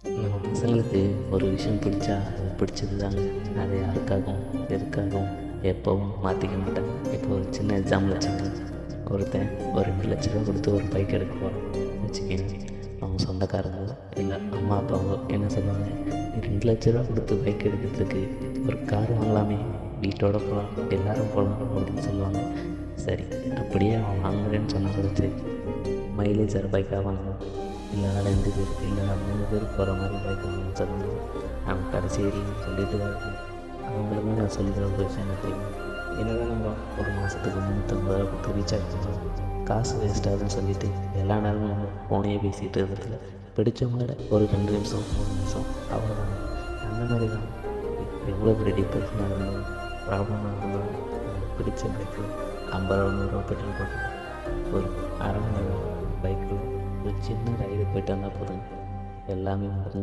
நம்ம பசங்களுக்கு ஒரு விஷயம் பிடிச்சா அது பிடிச்சது தாங்க. அதை யாருக்காகவும் எதுக்காகவும் எப்போவும் மாற்றிக்க மாட்டாங்க. இப்போ ஒரு சின்ன எக்ஸாம்பிள் வச்சுக்கோங்க. ஒருத்தன் ஒரு 2 லட்ச ரூபா கொடுத்து ஒரு பைக் எடுக்க போகிறான் வச்சுக்கோங்க. அவங்க சொந்தக்காரங்க இல்லை அம்மா அப்பாவோ என்ன சொல்லுவாங்க, நீ 2 லட்ச ரூபா கொடுத்து பைக் எடுக்கிறதுக்கு ஒரு கார் வாங்கலாமே, வீட்டோட போகலாம், எல்லோரும் போகலாம் அப்படின்னு சொல்லுவாங்க. சரி, அப்படியே அவன் வாங்குறேன்னு சொன்னால் கூட சரி, மைலேஜ் வர பைக்காக வாங்குவோம், இல்லைனா 2 பேர் இல்லைனா 3 பேர் போகிற மாதிரி பைக் வாங்கணும்னு சொல்லுவாங்க. அவங்க கடைசியில் சொல்லிட்டு தான் இருக்கும். அவங்களுக்கும் நான் சொல்லித்தர ஒரு விஷயம் என்ன தெரியும், என்னதான் நம்ம ஒரு மாதத்துக்கு 350 ரூபா கொடுத்து ரீசார்ஜ் பண்ணுறோம், காசு வேஸ்ட் ஆகுதுன்னு சொல்லிட்டு எல்லா நேரமும் நம்ம ஃபோனையே பேசிகிட்டு இருக்கிறதுல பிடிச்சவங்கள ஒரு 2 நிமிஷம் 3 நிமிஷம் அவ்வளோதாங்க. அந்த மாதிரி தான் எவ்வளோ பெரிய டிப்ரெஷனாக இருந்தாலும் ப்ராப்ளமாக இருந்தாலும் நமக்கு பிடிச்ச பைக்கில் 50 ரூபா 100 ரூபா பெட்ரோல் போட்டு ஒரு அரை மணி நேரம் பைக்கில் ஒரு சின்ன ரைடு போய்ட்டு வந்தால் போதுங்க, எல்லாமே முடிஞ்சு.